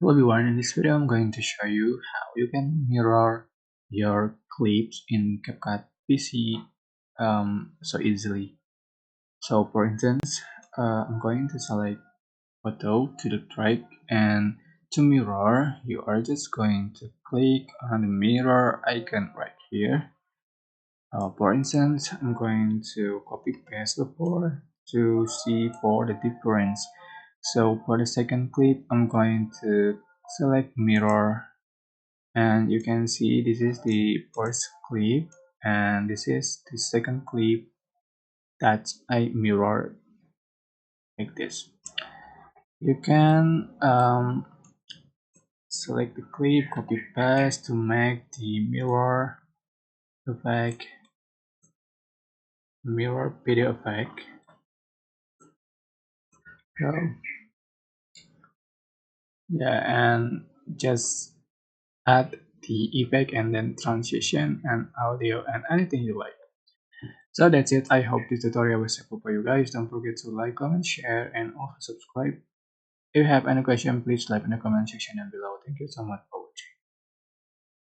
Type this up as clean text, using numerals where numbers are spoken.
Hello everyone, in this video I'm going to show you how you can mirror your clips in CapCut PC so easily. So for instance, I'm going to select photo to the track, and to mirror you are just going to click on the mirror icon right here. For instance, I'm going to copy paste before to see for the difference. So for the second clip I'm going to select mirror, and you can see this is the first clip and this is the second clip that I mirrored like this. You can select the clip, copy paste to make the effect mirror video effect. So yeah, and just add the effect and then transition and audio and anything you like. So that's it. I hope this tutorial was helpful for you guys. Don't forget to like, comment, share, and also subscribe. If you have any question, please leave in the comment section down below. Thank you so much for